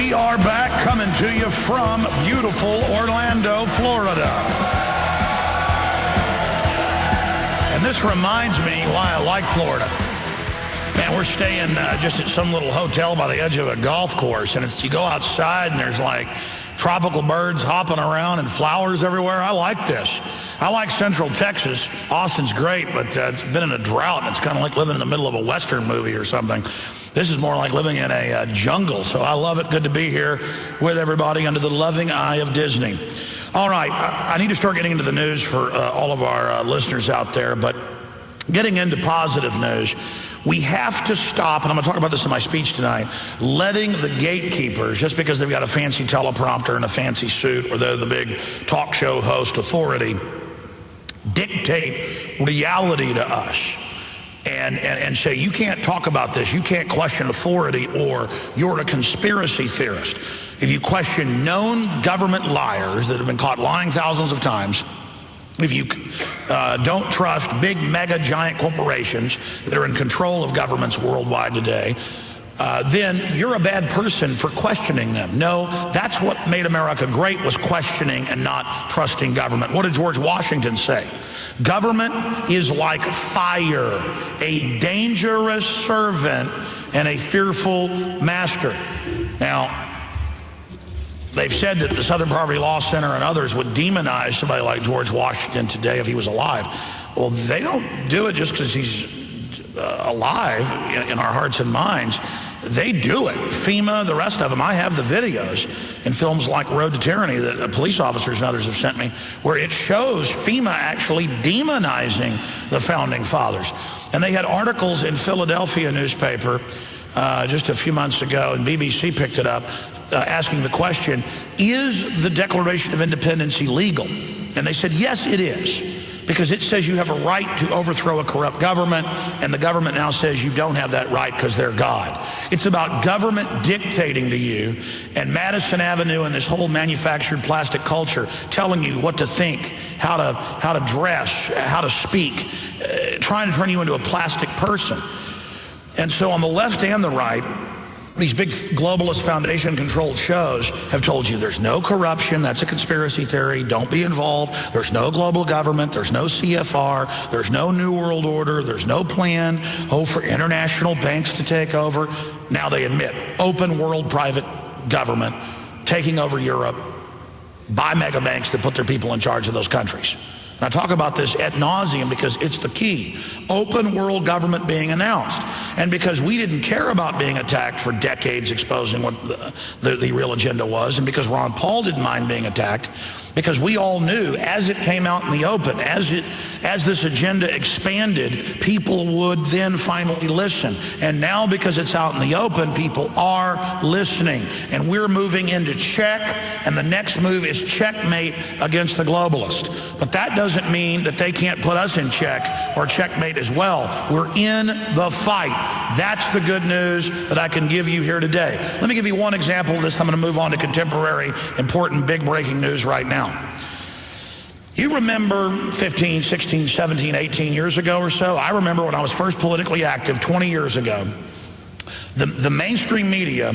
We are back coming to you from beautiful Orlando, Florida. And this reminds me why I like Florida. Man, we're staying just at some little hotel by the edge of a golf course, and you go outside and there's like tropical birds hopping around and flowers everywhere. I like this. I like Central Texas. Austin's great, but it's been in a drought. It's kind of like living in the middle of a Western movie or something. This is more like living in a jungle, so I love it. Good to be here with everybody under the loving eye of Disney. All right, I need to start getting into the news for all of our listeners out there, but getting into positive news, we have to stop, and I'm going to talk about this in my speech tonight, letting the gatekeepers, just because they've got a fancy teleprompter and a fancy suit, or they're the big talk show host authority, dictate reality to us. And say, you can't talk about this, you can't question authority, or you're a conspiracy theorist. If you question known government liars that have been caught lying thousands of times, if you don't trust big, mega, giant corporations that are in control of governments worldwide today, then you're a bad person for questioning them. No, that's what made America great, was questioning and not trusting government. What did George Washington say? Government is like fire, a dangerous servant and a fearful master. Now, they've said that the Southern Poverty Law Center and others would demonize somebody like George Washington today if he was alive. Well, they don't do it just because he's alive in our hearts and minds. They do it. FEMA, the rest of them. I have the videos in films like Road to Tyranny that police officers and others have sent me, where it shows FEMA actually demonizing the Founding Fathers. And they had articles in Philadelphia newspaper just a few months ago, and BBC picked it up, asking the question, is the Declaration of Independence illegal? And they said, yes, it is. Because it says you have a right to overthrow a corrupt government, and the government now says you don't have that right because they're God. It's about government dictating to you, and Madison Avenue and this whole manufactured plastic culture telling you what to think, how to dress, how to speak, trying to turn you into a plastic person. And so on the left and the right, these big globalist foundation-controlled shows have told you there's no corruption, that's a conspiracy theory, don't be involved, there's no global government, there's no CFR, there's no New World Order, there's no plan, for international banks to take over. Now they admit, open world private government taking over Europe by mega banks that put their people in charge of those countries. And I talk about this ad nauseum because it's the key. Open world government being announced. And because we didn't care about being attacked for decades, exposing what the real agenda was, and because Ron Paul didn't mind being attacked, because we all knew as it came out in the open, as this agenda expanded, people would then finally listen. And now because it's out in the open, people are listening. And we're moving into check, and the next move is checkmate against the globalist. But that doesn't mean that they can't put us in check or checkmate as well. We're in the fight. That's the good news that I can give you here today. Let me give you one example of this. I'm going to move on to contemporary, important, big breaking news right now. You remember 15, 16, 17, 18 years ago or so? I remember when I was first politically active 20 years ago, the mainstream media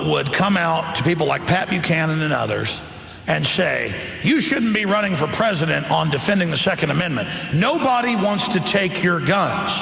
would come out to people like Pat Buchanan and others and say, you shouldn't be running for president on defending the Second Amendment. Nobody wants to take your guns.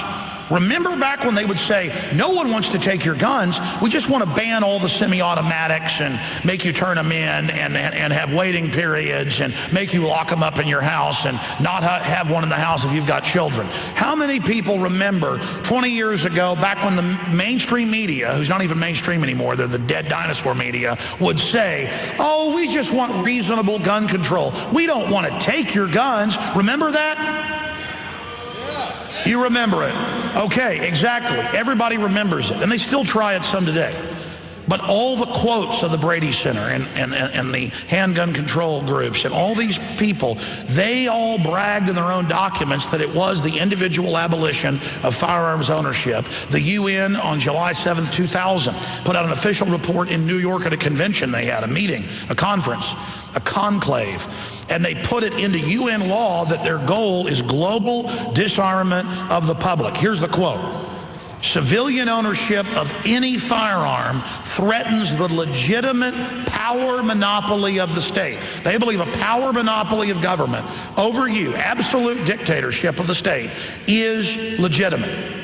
Remember back when they would say, no one wants to take your guns, we just want to ban all the semi-automatics and make you turn them in and have waiting periods and make you lock them up in your house and not have one in the house if you've got children. How many people remember 20 years ago, back when the mainstream media, who's not even mainstream anymore, they're the dead dinosaur media, would say, oh, we just want reasonable gun control. We don't want to take your guns. Remember that? You remember it. Okay, exactly. Everybody remembers it. And they still try it some today. But all the quotes of the Brady Center and the handgun control groups and all these people, they all bragged in their own documents that it was the individual abolition of firearms ownership. The UN on July 7th, 2000 put out an official report in New York at a convention. They had a meeting, a conference, a conclave, and they put it into UN law that their goal is global disarmament of the public. Here's the quote. Civilian ownership of any firearm threatens the legitimate power monopoly of the state. They believe a power monopoly of government over you, absolute dictatorship of the state, is legitimate.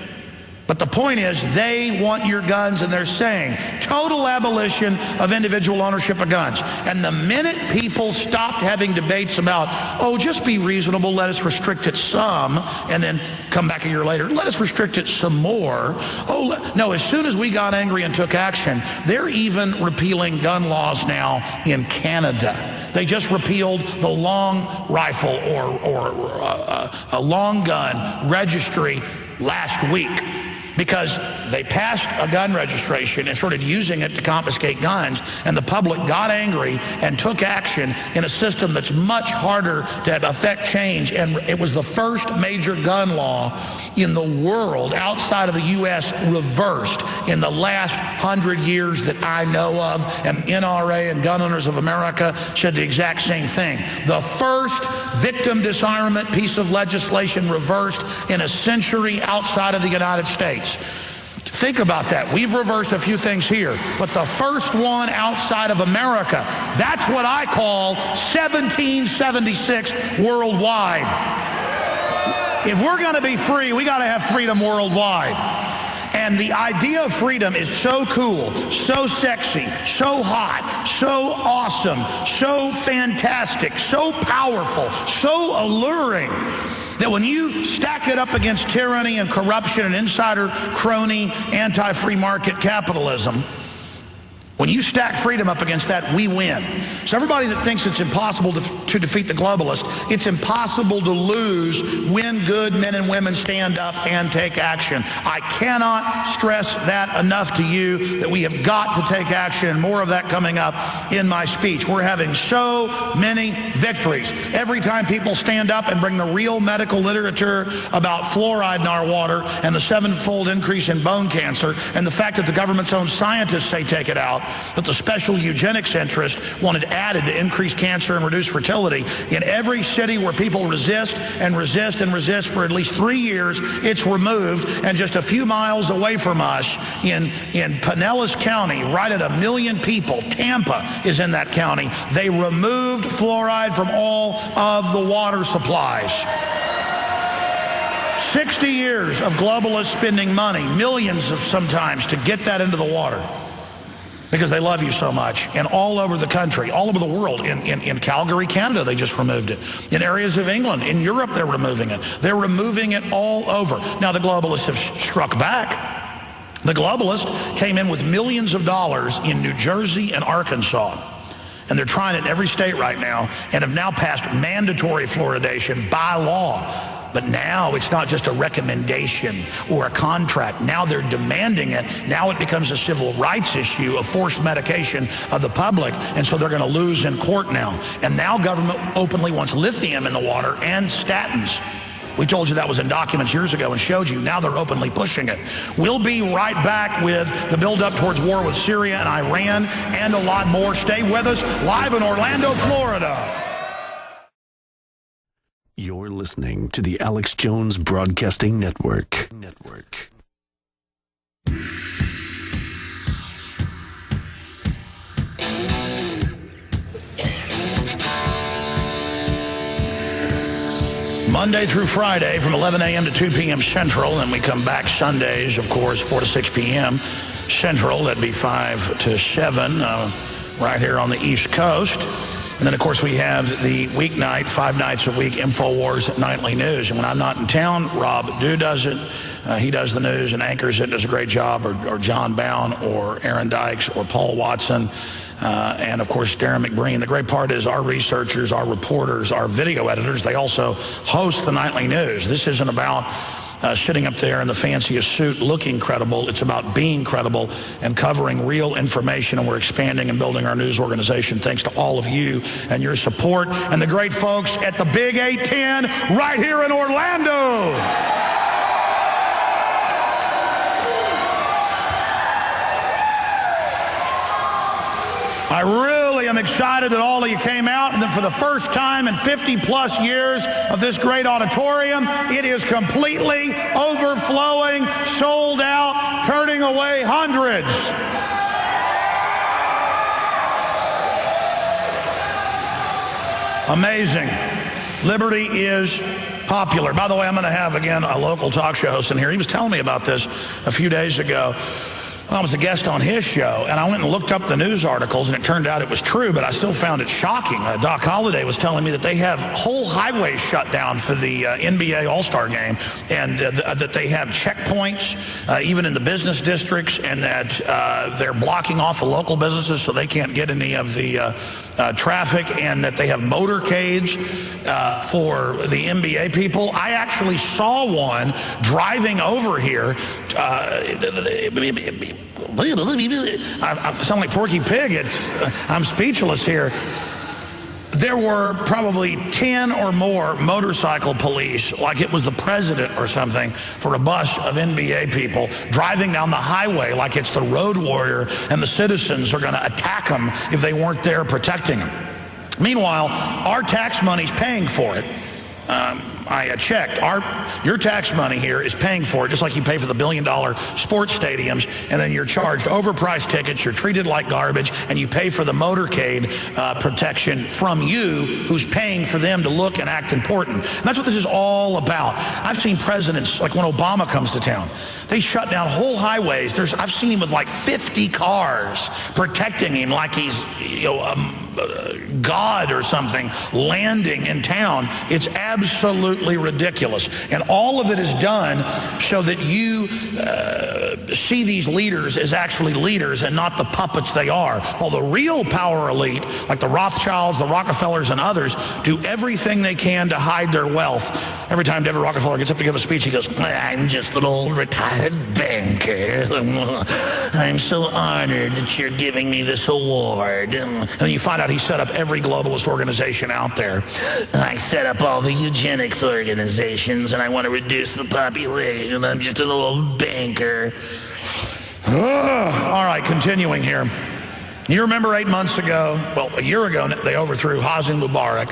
But the point is, they want your guns, and they're saying total abolition of individual ownership of guns. And the minute people stopped having debates about, oh, just be reasonable, let us restrict it some, and then come back a year later, let us restrict it some more. No, as soon as we got angry and took action, they're even repealing gun laws now in Canada. They just repealed the long rifle or a long gun registry last week, because they passed a gun registration and started using it to confiscate guns, and the public got angry and took action in a system that's much harder to affect change. And it was the first major gun law in the world outside of the U.S. reversed in the last 100 years that I know of, and NRA and Gun Owners of America said the exact same thing. The first victim disarmament piece of legislation reversed in a century outside of the United States. Think about that. We've reversed a few things here, but the first one outside of America, that's what I call 1776 worldwide. If we're going to be free, we got to have freedom worldwide. And the idea of freedom is so cool, so sexy, so hot, so awesome, so fantastic, so powerful, so alluring, that when you stack it up against tyranny and corruption and insider crony anti-free market capitalism, when you stack freedom up against that, we win. So everybody that thinks it's impossible to defeat the globalists, it's impossible to lose when good men and women stand up and take action. I cannot stress that enough to you, that we have got to take action, and more of that coming up in my speech. We're having so many victories. Every time people stand up and bring the real medical literature about fluoride in our water and the 7-fold increase in bone cancer, and the fact that the government's own scientists say take it out, but the special eugenics interest wanted added to increase cancer and reduce fertility. In every city where people resist and resist and resist for at least 3 years, it's removed. And just a few miles away from us in Pinellas County, right at 1 million people, Tampa is in that county, they removed fluoride from all of the water supplies. 60 years of globalists spending money, millions of sometimes, to get that into the water, because they love you so much. And all over the country, all over the world, in Calgary, Canada, they just removed it. In areas of England, in Europe, they're removing it. They're removing it all over. Now, the globalists have struck back. The globalists came in with millions of dollars in New Jersey and Arkansas, and they're trying it in every state right now, and have now passed mandatory fluoridation by law. But now it's not just a recommendation or a contract. Now they're demanding it. Now it becomes a civil rights issue, a forced medication of the public, and so they're going to lose in court now. And now government openly wants lithium in the water and statins. We told you that was in documents years ago and showed you. Now they're openly pushing it. We'll be right back with the build-up towards war with Syria and Iran and a lot more. Stay with us, live in Orlando, Florida. You're listening to the Alex Jones Broadcasting Network. Monday through Friday from 11 a.m. to 2 p.m. Central, and we come back Sundays, of course, 4 to 6 p.m. Central. That'd be 5 to 7 right here on the East Coast. And then, of course, we have the weeknight, 5 nights a week, InfoWars Nightly News. And when I'm not in town, Rob Dew does it. He does the news and anchors it, does a great job, or John Bound, or Aaron Dykes, or Paul Watson, and, of course, Darren McBreen. The great part is our researchers, our reporters, our video editors, they also host the Nightly News. This isn't about sitting up there in the fanciest suit looking credible. It's about being credible and covering real information, and we're expanding and building our news organization thanks to all of you and your support and the great folks at the Big 810 right here in Orlando. I really am excited that all of you came out, and then for the first time in 50-plus years of this great auditorium, it is completely overflowing, sold out, away hundreds. Amazing. Liberty is popular. By the way, I'm going to have, again, a local talk show host in here. He was telling me about this a few days ago. I was a guest on his show, and I went and looked up the news articles, and it turned out it was true, but I still found it shocking. Doc Holliday was telling me that they have whole highways shut down for the NBA All-Star game, and that they have checkpoints, even in the business districts, and that they're blocking off the local businesses so they can't get any of the traffic, and that they have motorcades for the NBA people. I actually saw one driving over here. I sound like Porky Pig. I'm speechless here. There were probably 10 or more motorcycle police, like it was the president or something, for a bus of NBA people driving down the highway like it's the road warrior, and the citizens are going to attack them if they weren't there protecting them. Meanwhile, our tax money's paying for it. I checked. Your tax money here is paying for it, just like you pay for the billion-dollar sports stadiums, and then you're charged overpriced tickets, you're treated like garbage, and you pay for the motorcade protection from you, who's paying for them to look and act important. And that's what this is all about. I've seen presidents, like when Obama comes to town, they shut down whole highways. I've seen him with like 50 cars protecting him like he's, God or something, landing in town. It's absolutely ridiculous. And all of it is done so that you see these leaders as actually leaders and not the puppets they are. While the real power elite, like the Rothschilds, the Rockefellers, and others, do everything they can to hide their wealth. Every time David Rockefeller gets up to give a speech, he goes, "I'm just an old retired banker. I'm so honored that you're giving me this award." And you find out he set up every globalist organization out there. "I set up all the eugenics organizations, and I want to reduce the population. I'm just an old banker." All right, continuing here. You remember 8 months ago, well, a year ago, they overthrew Hosni Mubarak,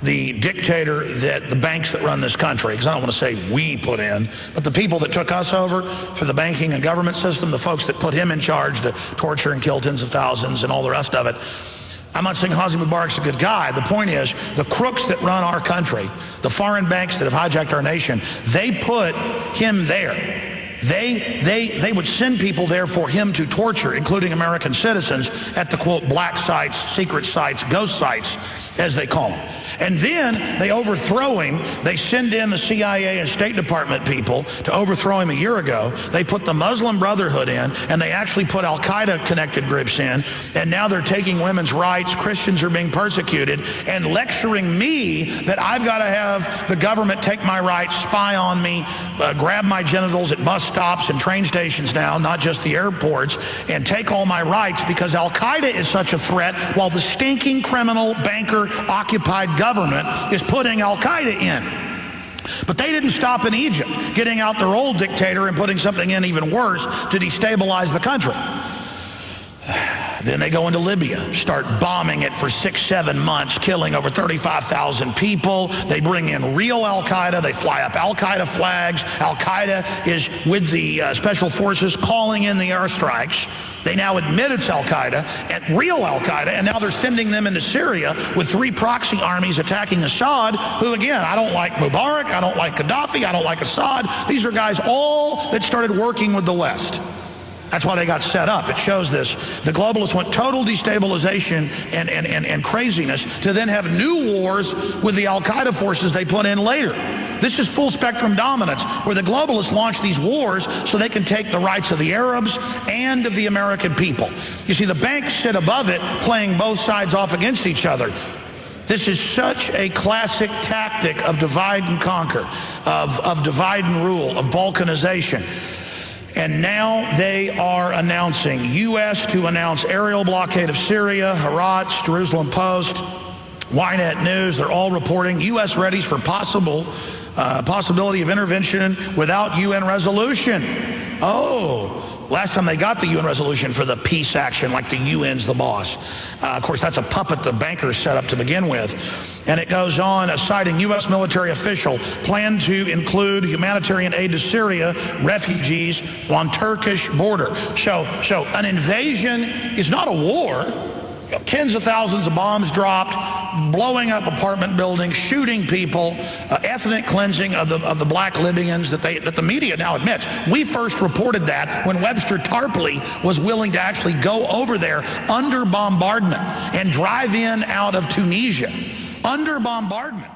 the dictator that the banks that run this country, because I don't want to say we put in, but the people that took us over for the banking and government system, the folks that put him in charge to torture and kill tens of thousands and all the rest of it. I'm not saying Hosni Mubarak's a good guy. The point is, the crooks that run our country, the foreign banks that have hijacked our nation, they put him there. They would send people there for him to torture, including American citizens, at the, quote, black sites, secret sites, ghost sites, as they call them. And then they overthrow him. They send in the CIA and State Department people to overthrow him a year ago. They put the Muslim Brotherhood in, and they actually put Al-Qaeda connected groups in. And now they're taking women's rights. Christians are being persecuted, and lecturing me that I've got to have the government take my rights, spy on me, grab my genitals at bus stops and train stations now, not just the airports, and take all my rights because Al-Qaeda is such a threat, while the stinking criminal banker occupied government is putting Al-Qaeda in. But they didn't stop in Egypt, getting out their old dictator and putting something in even worse to destabilize the country. Then they go into Libya, start bombing it for 6-7 months, killing over 35,000 people. They bring in real Al-Qaeda. They fly up Al-Qaeda flags. Al-Qaeda is with the special forces calling in the airstrikes. They now admit it's Al-Qaeda, and real Al-Qaeda, and now they're sending them into Syria with 3 proxy armies attacking Assad, who, again, I don't like Mubarak, I don't like Gaddafi, I don't like Assad. These are guys all that started working with the West. That's why they got set up. It shows this. The globalists want total destabilization and craziness to then have new wars with the Al-Qaeda forces they put in later. This is full spectrum dominance, where the globalists launch these wars so they can take the rights of the Arabs and of the American people. You see, the banks sit above it, playing both sides off against each other. This is such a classic tactic of divide and conquer, of divide and rule, of balkanization. And now they are announcing, U.S. to announce aerial blockade of Syria, Haaretz, Jerusalem Post, Ynet News, they're all reporting U.S. readies for possibility of intervention without UN resolution. Oh, last time they got the UN resolution for the peace action, like the UN's the boss. Of course, that's a puppet the bankers set up to begin with. And it goes on, citing U.S. military official, plan to include humanitarian aid to Syria, refugees on Turkish border. So an invasion is not a war. Tens of thousands of bombs dropped, blowing up apartment buildings, shooting people, ethnic cleansing of the black Libyans that the media now admits. We first reported that when Webster Tarpley was willing to actually go over there under bombardment and drive in out of Tunisia, under bombardment.